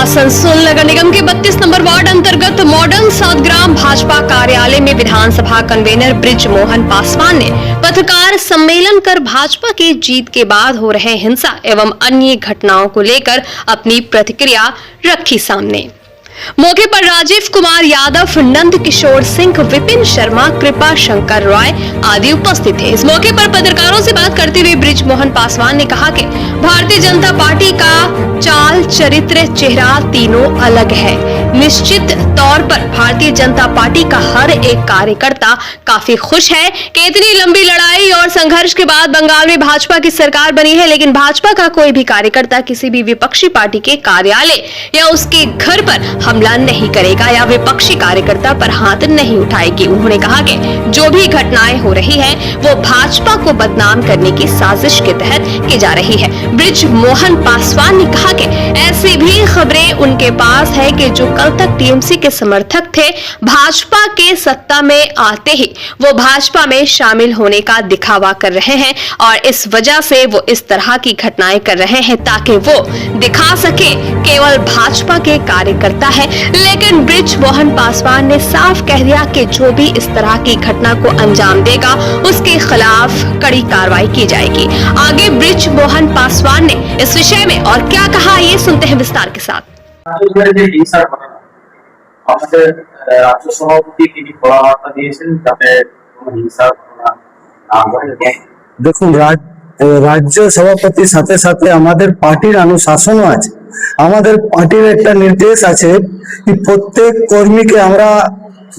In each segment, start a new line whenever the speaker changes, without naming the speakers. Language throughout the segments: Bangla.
आसनसोल नगर निगम के 32 नंबर वार्ड अंतर्गत मॉडर्न सातग्राम भाजपा कार्यालय में विधानसभा कन्वेनर ब्रिज मोहन पासवान ने पत्रकार सम्मेलन कर भाजपा की जीत के बाद हो रहे हिंसा एवं अन्य घटनाओं को लेकर अपनी प्रतिक्रिया रखी सामने। मौके पर राजीव कुमार यादव, नंद किशोर सिंह, विपिन शर्मा, कृपा शंकर रॉय आदि उपस्थित थे। इस मौके पर पत्रकारों से बात करते हुए ब्रिज मोहन पासवान ने कहा कि भारतीय जनता पार्टी का चाल, चरित्र, चेहरा तीनों अलग है। निश्चित तौर पर भारतीय जनता पार्टी का हर एक कार्यकर्ता काफी खुश है कि इतनी लंबी लड़ाई और संघर्ष के बाद बंगाल में भाजपा की सरकार बनी है, लेकिन भाजपा का कोई भी कार्यकर्ता किसी भी विपक्षी पार्टी के कार्यालय या उसके घर पर हमला नहीं करेगा या विपक्षी कार्यकर्ता पर हाथ नहीं उठाएगी। उन्होंने कहा कि जो भी घटनाएं हो रही है वो भाजपा को बदनाम करने की साजिश के तहत की जा रही है। ब्रिज मोहन पासवान ने कहा कि ऐसी भी खबरें उनके पास है कि जो कल तक टीएमसी के समर्थक थे, भाजपा के सत्ता में आते ही वो भाजपा में शामिल होने का दिखावा कर रहे हैं और इस वजह से वो इस तरह की घटनाएं कर रहे हैं ताकि वो दिखा सके केवल भाजपा के कार्यकर्ता है। लेकिन ब्रिज मोहन पासवान ने साफ कह दिया कि जो भी इस तरह की घटना को अंजाम देगा उसके खिलाफ कड़ी कार्रवाई की जाएगी। आगे ब्रिज मोहन पासवान ने इस विषय में और क्या कहा, ये सुनते हैं विस्तार के साथ।
রাজ্য সভাপতি তিনি পরামর্শ দিয়েছেন যাতে কোনো হিংসার ঘটনা না ঘটে।
দেখুন, রাজ্য সভাপতির সাথে সাথে আমাদের পার্টির অনুশাসনও আছে। আমাদের পার্টির একটা নির্দেশ আছে কি প্রত্যেক কর্মীকে আমরা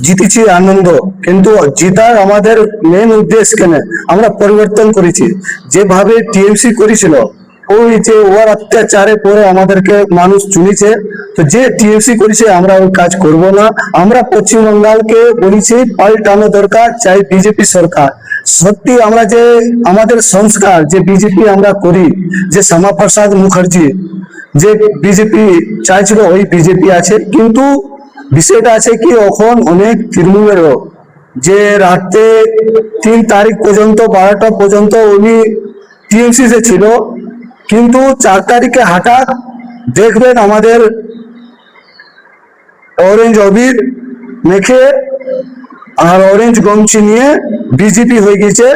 জিতেছি আনন্দ, কিন্তু জিতার আমাদের মেন উদ্দেশ্য কেন আমরা পরিবর্তন করেছি। যেভাবে টিএমসি করেছিল ওই যে ওর অত্যাচারে পরে আমাদেরকে মানুষ চুনিছে, তো যে টিএমসি করেছে আমরা ওই কাজ করব না। আমরা পশ্চিমবঙ্গকে বলেছি পাল্টানো দরকার, চাই বিজেপি সরকার। সত্যি আমরা যে আমাদের সংস্কার যে বিজেপি আমরা করি, যে শ্যামাপ্রসাদ মুখার্জি যে বিজেপি চাইছিল ওই বিজেপি আছে, কিন্তু বিষয়টা আছে কি এখন অনেক তৃণমূলেরও যে রাতে 3 তারিখ পর্যন্ত 12টা পর্যন্ত উনি টিএমসি তে ছিল, কিন্তু 4 তারিখে হঠাৎ দেখবেন আমাদের অরেঞ্জ অবির মেখে আর অরেঞ্জ গমছি নিয়ে বিজেপি হয়ে গেছে।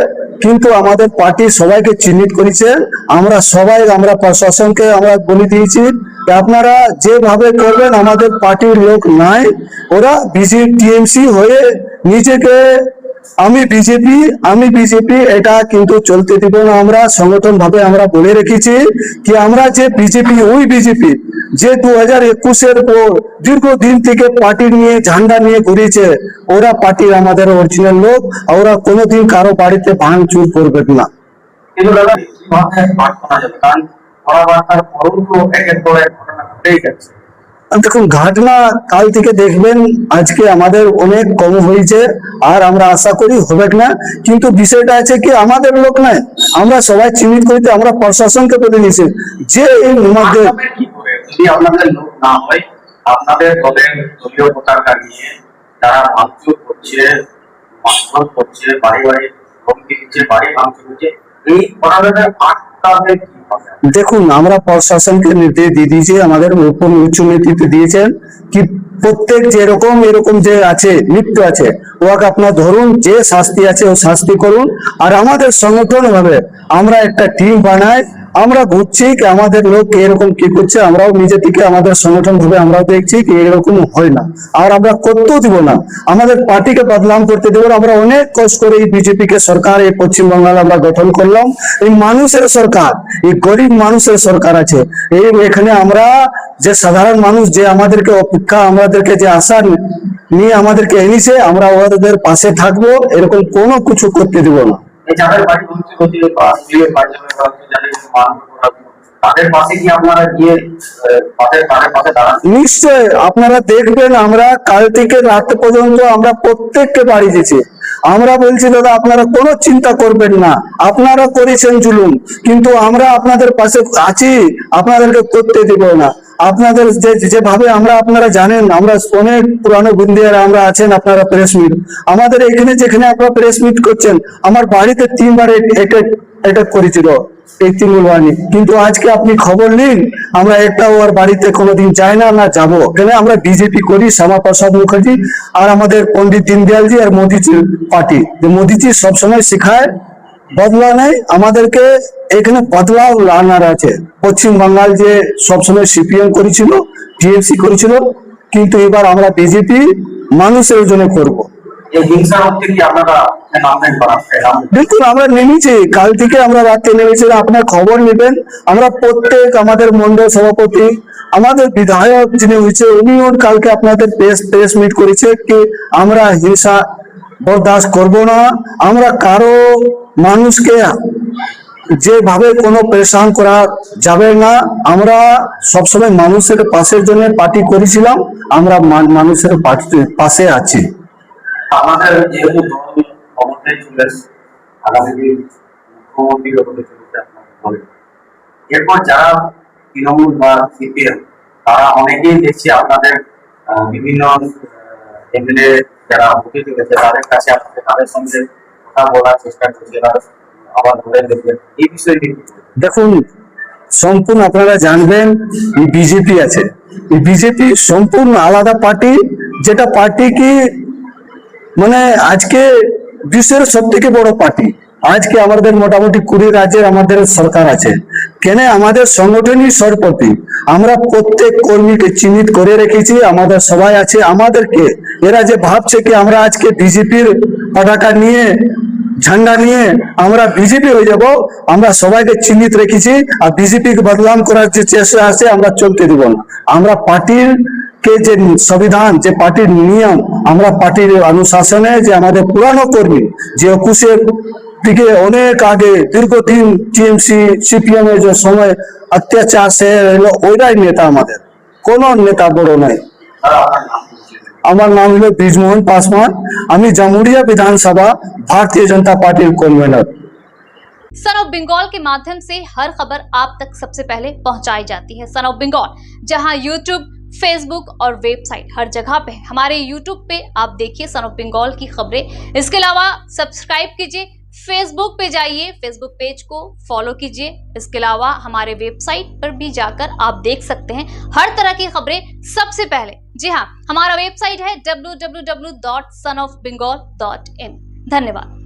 কিন্তু আমাদের পার্টি সবাইকে চিহ্নিত করেছে। আমরা সবাই আমরা প্রশাসনকে আমরা বলে দিয়েছি আপনারা যেভাবে করবেন আমাদের পার্টির লোক নাই, ওরা বিজেপি টিএমসি হয়ে নিজেকে আমি বিজেপি এটা কিন্তু চলতে দিব না। আমরা সংগঠন ভাবে আমরা বলে রেখেছি কি আমরা যে বিজেপি ওই বিজেপি যে 2021-এর পর দীর্ঘদিন থেকে পার্টি নিয়ে ঝান্ডা নিয়ে ঘুরেছে, ওরা পার্টির আমাদের অরিজিনাল লোক, ওরা কোনোদিন কারো বাড়িতে ভাঙচুর করবে না।
কিন্তু দাদা
দেখুন, ঘটনা কাল থেকে দেখবেন আজকে আমাদের অনেক কম হয়েছে আর আমরা আশা করি হবে না। কিন্তু বিষয়টা আছে কি আমাদের লোক নাই, আমরা সবাই চিহ্নিত করিতে আমরা প্রশাসনকে বলে নিয়েছি যে এই মধ্যে
যদি আপনাদের লোক না হয় আপনাদের দলের দলীয় পতাকা নিয়ে যারা ভাঙচুর করছে, মারধর করছে, বাড়ি বাড়ি হুমকি দিচ্ছে, বাড়ি ভাঙচুর করছে, এই ঘটনাটা আটকাবে কি?
দেখুন, আমরা প্রশাসনকে নির্দেশ দিয়ে দিয়েছি, আমাদের উচ্চ নেতৃত্ব দিয়েছেন কি প্রত্যেক এরকম যে আছে লিপ্ত আছে ওকে আপনার ধরুন, যে শাস্তি আছে ও শাস্তি করুন। আর আমাদের সংগঠন ভাবে আমরা একটা টিম বানাই, আমরা বুঝছি কি আমাদের লোক এরকম কি করছে, আমরাও নিজে থেকে আমাদের সংগঠন ভাবে আমরাও দেখছি কি এরকম হয় না আর আমরা করতেও দিব না, আমাদের পার্টিকে বদনাম করতে দেব না। আমরা অনেক কষ্ট করে এই বিজেপি কে সরকার এই পশ্চিমবঙ্গে আমরা গঠন করলাম। এই মানুষের সরকার, এই গরিব মানুষের সরকার আছে। এই এখানে আমরা যে সাধারণ মানুষ যে আমাদেরকে অপেক্ষা আমাদেরকে যে আশা নিয়ে আমাদেরকে এনেছে, আমরা ওদের পাশে থাকবো, এরকম কোনো কিছু করতে দেব না।
যাদের বাড়ি ভাঙচুর হচ্ছে বা তাদের পাশে কি আপনারা গিয়ে পাশে দাঁড়ান?
নিশ্চয়, আপনারা দেখবেন আমরা কাল থেকে রাত পর্যন্ত আমরা প্রত্যেককে বাড়ি দিয়েছি। আমরা বলছি দাদা আপনারা কোনো চিন্তা করবেন না, আপনারা করেছেন জুলুম, কিন্তু আমরা আপনাদের পাশে আছি, আপনাদেরকে করতে দিব না। আপনাদের যেভাবে আপনারা জানেন, আমরা অনেক পুরানো বন্ধুরা আমরা আছেন, আপনারা প্রেস মিট আমাদের এখানে যেখানে আপনারা প্রেস মিট করছেন, আমার বাড়িতে 3বার অ্যাটাক করেছিল এই তৃণমূল বাহিনী। কিন্তু আজকে আপনি খবর নিন, আমরা একটাও আর বাড়িতে কোনোদিন যাই না যাবো। কেন আমরা বিজেপি করি, শ্যামাপ্রসাদ মুখার্জি আর আমাদের পন্ডিত দীনদয়ালজি আর মোদিজির পার্টি। মোদিজি সবসময় শেখায় বদলা নেই, আমাদেরকে এখানে বদলাও আনার আছে। পশ্চিম বাঙ্গাল যে সবসময় সিপিএম করেছিল, টিএমসি করেছিল, কিন্তু এবার আমরা বিজেপি মানুষের জন্য করব।
এই হিংসার মধ্যে কি আপনারা নামবেন বা
দেখুন, আমরা নেমেছি, কাল থেকে আমরা রাতে নেমেছি, আপনার খবর নেবেন। আমরা প্রত্যেক আমাদের মন্ডল সভাপতি, আমাদের বিধায়ক যিনি হয়েছে, উনিও কালকে আপনাদের প্রেস মিট করেছে কি আমরা হিংসা বরদাস্ত করব না, আমরা কারো মানুষকে যেভাবে কোনো পরেশান করা যাবে না। আমরা সবসময় মানুষের পাশের জন্য পার্টি করেছিলাম, আমরা মানুষের পাশে আছি।
আমাদের যেহেতু দল ক্ষমতায় চলে এসেছে, আগামী দিন মুখ্যমন্ত্রী হতে চলেছে আপনাদের দলে, এরপর যারা তৃণমূল বা সিপিএম তারা অনেকেই দেখছি আপনাদের বিভিন্ন এমএলএ যারা হতে চলেছে তাদের কাছে আপনাদের তাদের সঙ্গে কথা বলার চেষ্টা করছে, তারা আবার ধরে দেখবেন এই বিষয়ে কি বলবেন?
দেখুন, সম্পূর্ণ আপনারা জানবেন বিজেপি আছে, বিজেপি সম্পূর্ণ আলাদা পার্টি, যেটা পার্টি কি মানে আজকে বিশ্বের সব থেকে বড় পার্টি। আজকে আমাদের মোটামুটি 20 রাজ্যের আমাদের সরকার আছে। কেন আমাদের সংগঠনই সরপতি, আমরা প্রত্যেক কর্মীকে চিহ্নিত করে রেখেছি, আমাদের সবাই আছে। আমাদেরকে এরা যে ভাবছে কি আমরা আজকে বিজেপির পতাকা নিয়ে ঝান্ডা নিয়ে আমরা বিজেপি হয়ে যাব, আমরা সবাইকে চিহ্নিত রেখেছি। আর বিজেপিকে বদনাম করার যে চেষ্টা আছে আমরা চলতে দিব না। আমরা পার্টির কে যে সংবিধান, যে পার্টির নিয়ম, আমরা পার্টির অনুশাসনে যে আমাদের পুরানো কর্মী যে 21-এর দিকে অনেক আগে দীর্ঘদিন টিএমসি সিপিএম এর যে সময় অত্যাচার সে এলো, ওইটাই নেতা, আমাদের কোনো নেতা বড় নাই। আমার নাম হলো ব্রিজমোহন পাসওয়ান, আমি জামুরিया विधानसभा Bharatiya Janata Party convener.
Son of Bengal के माध्यम से हर खबर आप तक सबसे पहले पहुंचाई जाती है। सन ऑफ बंगाल जहां यूट्यूब, फेसबुक और वेबसाइट हर जगह पे है। हमारे यूट्यूब पे आप देखिए सन ऑफ बंगाल की खबरें। इसके अलावा सब्सक्राइब कीजिए, फेसबुक पे जाइए, फेसबुक पेज को फॉलो कीजिए। इसके अलावा हमारे वेबसाइट पर भी जाकर आप देख सकते हैं हर तरह की खबरें सबसे पहले। जी हाँ, हमारा वेबसाइट है www.sonofbengal.in। धन्यवाद।